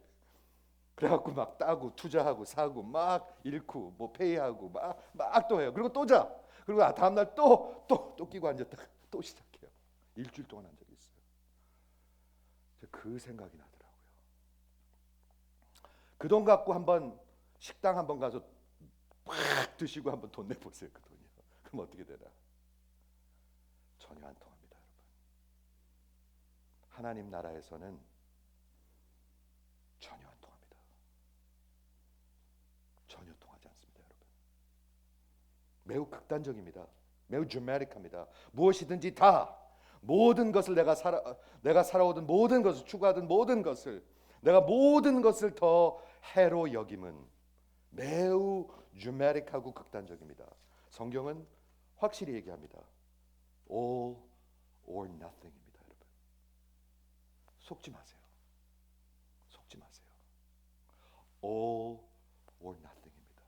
그래갖고 막 따고 투자하고 사고 막 잃고 뭐 페이하고 막 또 해요. 그리고 또 자. 그리고 다음 날 또 끼고 앉았다가 또 시작해요. 일주일 동안 한 적이 있어요. 그 생각이 나더라고요. 그 돈 갖고 한번 식당 한번 가서 팍 드시고 한번 돈 내보세요. 그 돈이요. 그럼 어떻게 되나? 전혀 안 통합니다, 여러분. 하나님 나라에서는 전혀 안 통합니다. 전혀 통하지 않습니다, 여러분. 매우 극단적입니다. 매우 드라마틱합니다. 무엇이든지 다, 모든 것을 내가 살아오던 모든 것을 추구하던 모든 것을, 내가 모든 것을 더 해로 여김은 매우 드라마틱하고 극단적입니다. 성경은 확실히 얘기합니다. All or nothing입니다, 여러분. 속지 마세요. 속지 마세요. All or nothing입니다.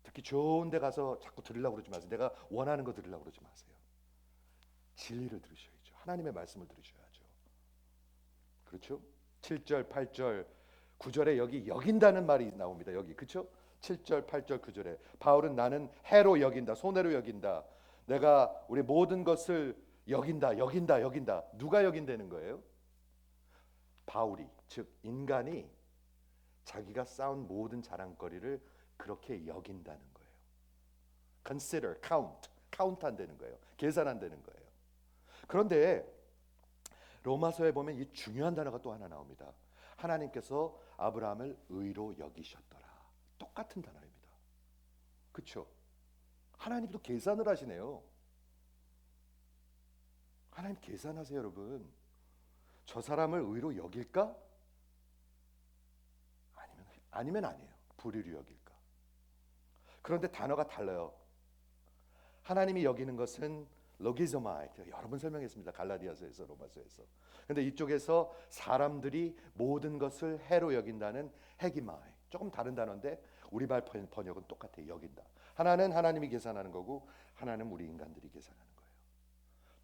특히 좋은 데 가서 자꾸 들으려고 그러지 마세요. 내가 원하는 거 들으려고 그러지 마세요. 진리를 들으셔야죠. 하나님의 말씀을 들으셔야죠. 그렇죠? 7절, 8절, 9절에 여기 여긴다는 말이 나옵니다. 여기 그렇죠? 7절, 8절, 9절에 바울은 나는 해로 여긴다, 손해로 여긴다. 내가 우리 모든 것을 여긴다. 누가 여긴다는 거예요? 바울이, 즉 인간이 자기가 쌓은 모든 자랑거리를 그렇게 여긴다는 거예요. Consider, count 한다는 거예요. 계산한다는 거예요. 그런데 로마서에 보면 이 중요한 단어가 또 하나 나옵니다. 하나님께서 아브라함을 의로 여기셨더라. 똑같은 단어입니다. 그렇죠? 하나님도 계산을 하시네요. 하나님 계산하세요, 여러분. 저 사람을 의로 여길까? 아니면 아니에요. 불의로 여길까? 그런데 단어가 달라요. 하나님이 여기는 것은 로기zo마이, 여러 번 설명했습니다. 갈라디아서에서, 로마서에서. 근데 이쪽에서 사람들이 모든 것을 해로 여긴다는 헤기마이, 조금 다른 단어인데 우리말 번역은 똑같아요. 여긴다. 하나는 하나님이 계산하는 거고 하나는 우리 인간들이 계산하는 거예요.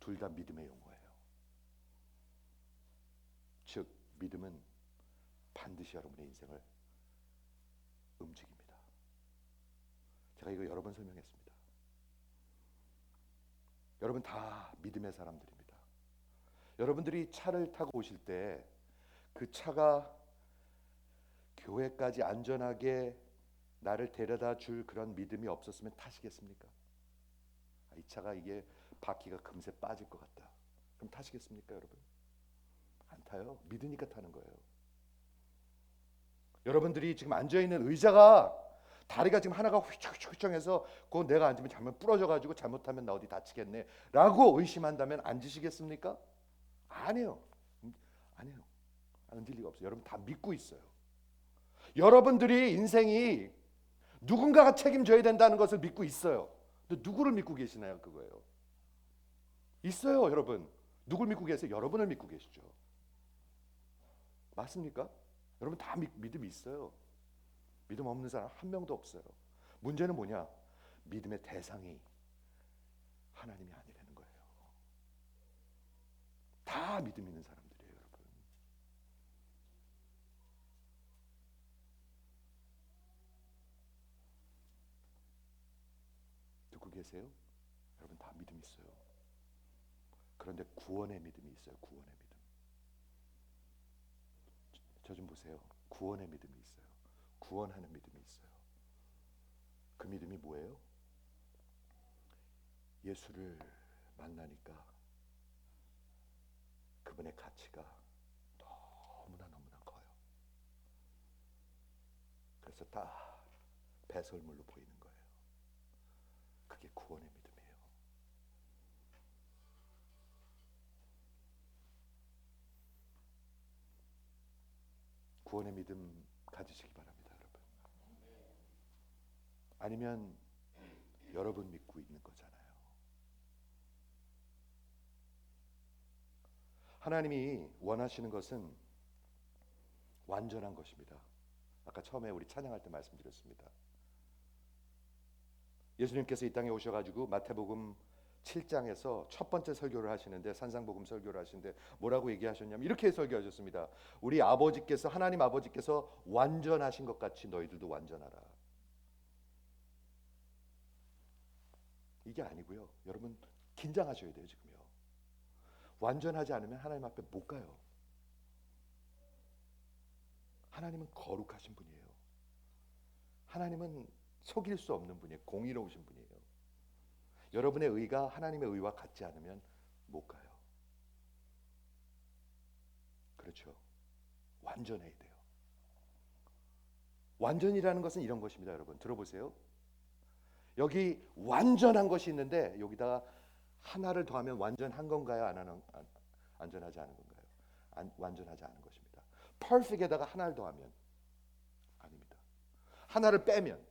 둘 다 믿음의 용어예요. 즉 믿음은 반드시 여러분의 인생을 움직입니다. 제가 이거 여러 번 설명했습니다. 여러분 다 믿음의 사람들입니다. 여러분들이 차를 타고 오실 때 그 차가 교회까지 안전하게 나를 데려다 줄 그런 믿음이 없었으면 타시겠습니까? 이 차가 이게 바퀴가 금세 빠질 것 같다. 그럼 타시겠습니까, 여러분? 안 타요. 믿으니까 타는 거예요. 여러분들이 지금 앉아있는 의자가 다리가 지금 하나가 휘청휘청해서 그거 내가 앉으면 잘못 부러져가지고 잘못하면 나 어디 다치겠네 라고 의심한다면 앉으시겠습니까? 아니에요. 아니에요. 앉을 리가 없어요. 여러분 다 믿고 있어요. 여러분들이 인생이 누군가가 책임져야 된다는 것을 믿고 있어요. 근데 누구를 믿고 계시나요? 그거예요. 있어요, 여러분. 누굴 믿고 계세요? 여러분을 믿고 계시죠. 맞습니까? 여러분 다 믿음이 있어요. 믿음 없는 사람 한 명도 없어요. 문제는 뭐냐? 믿음의 대상이 하나님이 아니라는 거예요. 다 믿음 있는 사람들이에요, 여러분. 듣고 계세요? 여러분 다 믿음 있어요. 그런데 구원의 믿음이 있어요. 구원의 믿음. 저 좀 보세요. 구원의 믿음이 있어요. 구원하는 믿음이 있어요. 그 믿음이 뭐예요? 예수를 만나니까 그분의 가치가 너무나 커요. 그래서 다 배설물로 보이는 거예요. 그게 구원의 믿음이에요. 구원의 믿음 가지시기 바랍니다, 여러분. 아니면 여러분 믿고 있는 거잖아요. 하나님이 원하시는 것은 완전한 것입니다. 아까 처음에 우리 찬양할 때 말씀드렸습니다. 예수님께서 이 땅에 오셔가지고 마태복음 7장에서 첫 번째 설교를 하시는데, 산상복음 설교를 하시는데 뭐라고 얘기하셨냐면 이렇게 설교하셨습니다. 우리 아버지께서, 하나님 아버지께서 완전하신 것 같이 너희들도 완전하라. 이게 아니고요. 여러분 긴장하셔야 돼요. 지금요. 완전하지 않으면 하나님 앞에 못 가요. 하나님은 거룩하신 분이에요. 하나님은 속일 수 없는 분이에요. 공의로우신 분이에요. 여러분의 의가 하나님의 의와 같지 않으면 못 가요. 그렇죠. 완전해야 돼요. 완전이라는 것은 이런 것입니다. 여러분 들어보세요. 여기 완전한 것이 있는데 여기다가 하나를 더하면 완전한 건가요? 안전하지 않은 건가요? 완전하지 않은 것입니다. perfect에다가 하나를 더하면 아닙니다. 하나를 빼면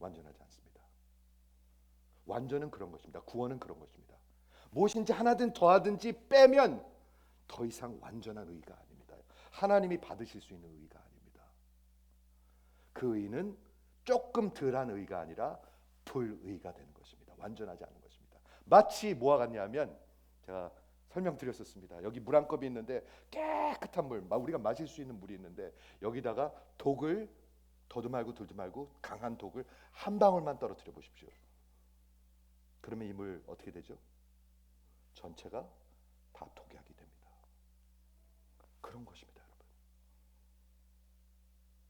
완전하지 않습니다. 완전은 그런 것입니다. 구원은 그런 것입니다. 무엇인지 하나든 더하든지 빼면 더 이상 완전한 의가 아닙니다. 하나님이 받으실 수 있는 의가 아닙니다. 그 의는 조금 덜한 의가 아니라 불의가 되는 것입니다. 완전하지 않은 것입니다. 마치 뭐와 같냐면 제가 설명드렸었습니다. 여기 물 한 컵이 있는데 깨끗한 물, 우리가 마실 수 있는 물이 있는데 여기다가 독을 더도 말고 덜도 말고 강한 독을 한 방울만 떨어뜨려 보십시오. 그러면 이 물 어떻게 되죠? 전체가 다 독약이 됩니다. 그런 것입니다, 여러분.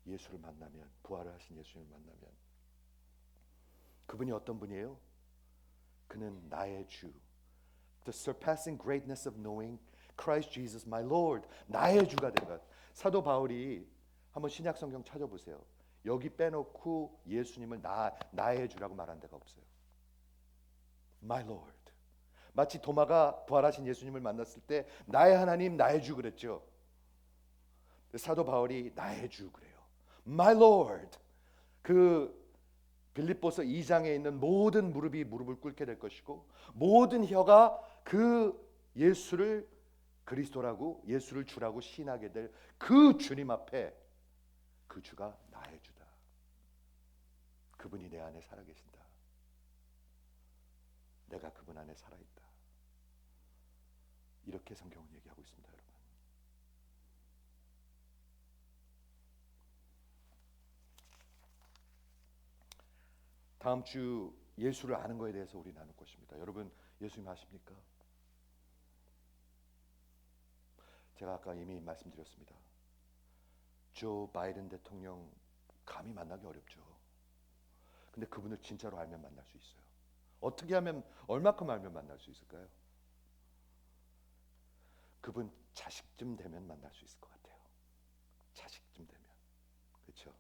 예수를 만나면, 부활을 하신 예수님을 만나면 그분이 어떤 분이에요? 그는 나의 주. The surpassing greatness of knowing Christ Jesus my Lord. 나의 주가 된 것. 사도 바울이 한번 신약 성경 찾아보세요. 여기 빼놓고 예수님을 나의 주라고 말한 데가 없어요. My Lord. 마치 도마가 부활하신 예수님을 만났을 때 나의 하나님, 나의 주 그랬죠. 사도 바울이 나의 주 그래요. My Lord. 그 빌립보서 2장에 있는 모든 무릎이 무릎을 꿇게 될 것이고 모든 혀가 그 예수를 그리스도라고 예수를 주라고 신하게 될 그 주님 앞에 그 주가 나의 주다. 그분이 내 안에 살아계신다. 내가 그분 안에 살아있다. 이렇게 성경은 얘기하고 있습니다, 여러분. 다음 주 예수를 아는 것에 대해서 우리 나눌 것입니다. 여러분 예수님 아십니까? 제가 아까 이미 말씀드렸습니다. 조 바이든 대통령 감히 만나기 어렵죠. 근데 그분을 진짜로 알면 만날 수 있어요. 어떻게 하면 얼마큼 알면 만날 수 있을까요? 그분 자식쯤 되면 만날 수 있을 것 같아요. 자식쯤 되면. 그렇죠?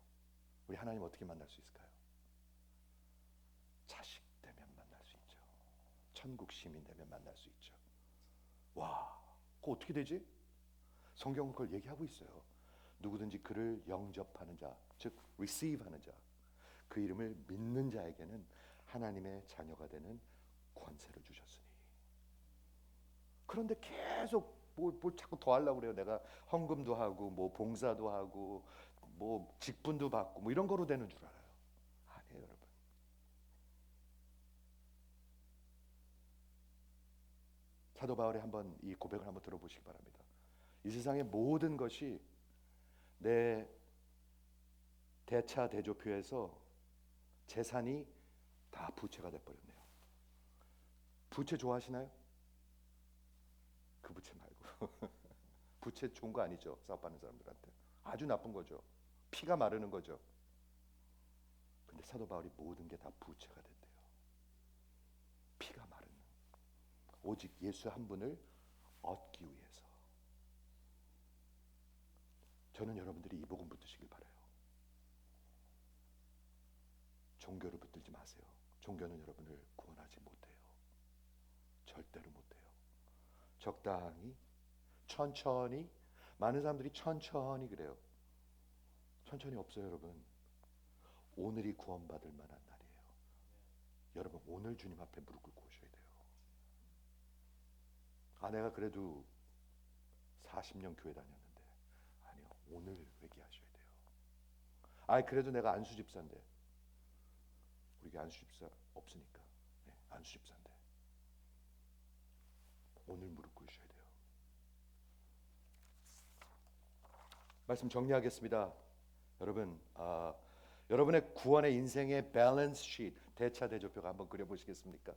우리 하나님 어떻게 만날 수 있을까요? 자식 되면 만날 수 있죠. 천국 시민 되면 만날 수 있죠. 와, 그거 어떻게 되지? 성경은 그걸 얘기하고 있어요. 누구든지 그를 영접하는 자, 즉 receive하는 자, 그 이름을 믿는 자에게는 하나님의 자녀가 되는 권세를 주셨으니. 그런데 계속 뭘 자꾸 더 하려고 그래요. 내가 헌금도 하고 뭐 봉사도 하고 뭐 직분도 받고 뭐 이런 거로 되는 줄 알아요. 아니에요, 여러분. 사도 바울의 한번 이 고백을 한번 들어보시기 바랍니다. 이 세상의 모든 것이 내 대차 대조표에서 재산이 다 부채가 돼버렸네요. 부채 좋아하시나요? 그 부채 말고 부채 좋은 거 아니죠. 사업하는 사람들한테 아주 나쁜 거죠. 피가 마르는 거죠. 근데 사도 바울이 모든 게 다 부채가 됐대요. 피가 마르는 오직 예수 한 분을 얻기 위해서. 저는 여러분들이 이 복음 붙드시길 바라요. 종교를 붙들지 마세요. 종교는 여러분을 구원하지 못해요. 절대로 못해요. 적당히 천천히. 많은 사람들이 천천히 그래요. 천천히 없어요, 여러분. 오늘이 구원받을 만한 날이에요. 여러분 오늘 주님 앞에 무릎 꿇고 오셔야 돼요. 아, 내가 그래도 40년 교회 다녔는데. 아니요, 오늘 회개하셔야 돼요. 아, 그래도 내가 안수 집사인데. 우리 안수 집사 없으니까. 네, 안수 집사인데. 오늘 무릎 꿇으셔야 돼요. 말씀 정리하겠습니다. 여러분, 여러분의 구원의 인생의 밸런스 시트, 대차 대조표가 한번 그려보시겠습니까?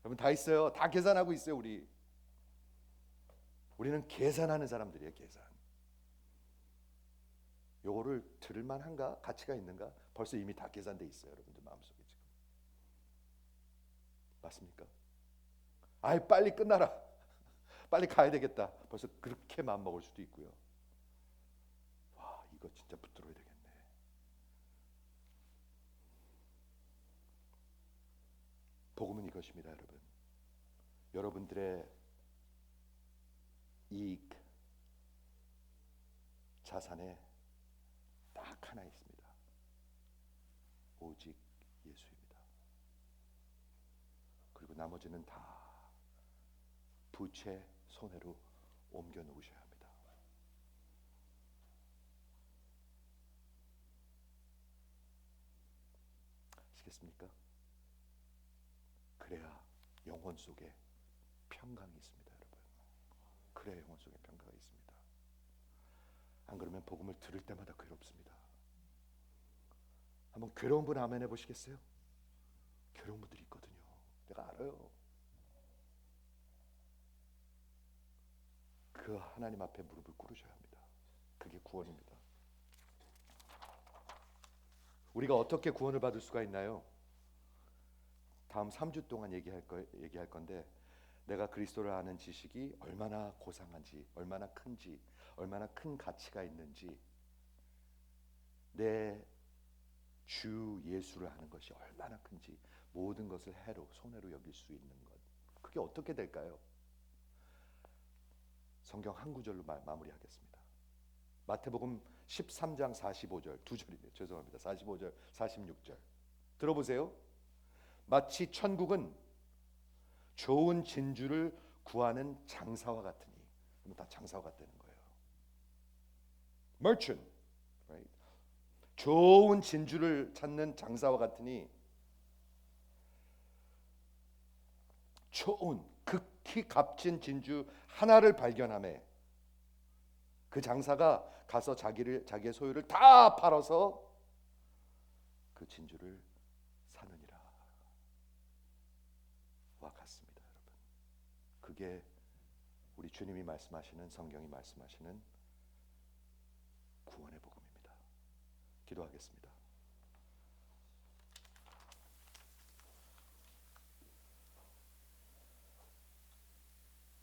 여러분 다 있어요. 다 계산하고 있어요. 우리는 계산하는 사람들이에요. 계산. 요거를 들을 만한가? 가치가 있는가? 벌써 이미 다 계산돼 있어요. 여러분들 마음속에 지금. 맞습니까? 아이, 빨리 끝나라. 빨리 가야 되겠다. 벌써 그렇게 마음 먹을 수도 있고요. 와, 이거 진짜 붙들어야 되겠네. 복음은 이것입니다, 여러분. 여러분들의 이익, 자산에 딱 하나 있습니다. 오직 예수입니다. 그리고 나머지는 다 부채 손해로 옮겨 놓으셔야 합니다. 아시겠습니까? 그래야 영혼 속에 평강이 있습니다, 여러분. 그래야 영혼 속에 평강이 있습니다. 안 그러면 복음을 들을 때마다 괴롭습니다. 한번 괴로운 분 아멘 해보시겠어요? 괴로운 분들이 있거든요. 내가 알아요. 그 하나님 앞에 무릎을 꿇으셔야 합니다. 그게 구원입니다. 우리가 어떻게 구원을 받을 수가 있나요? 다음 3주 동안 얘기할 건데, 내가 그리스도를 아는 지식이 얼마나 고상한지, 얼마나 큰지, 얼마나 큰 가치가 있는지, 내 주 예수를 아는 것이 얼마나 큰지, 모든 것을 해로, 손해로 여길 수 있는 것, 그게 어떻게 될까요? 성경 한 구절로 마무리하겠습니다. 마태복음 13장 45절 두 절이네요. 죄송합니다. 45절, 46절. 들어보세요. 마치 천국은 좋은 진주를 구하는 장사와 같으니. 그럼 다 장사와 같다는 거예요. merchant, right? 좋은 진주를 찾는 장사와 같으니 좋은 극히 값진 진주 하나를 발견함에 그 장사가 가서 자기의 소유를 다 팔아서 그 진주를 사느니라 와 같습니다, 여러분. 그게 우리 주님이 말씀하시는, 성경이 말씀하시는 구원의 복음입니다. 기도하겠습니다.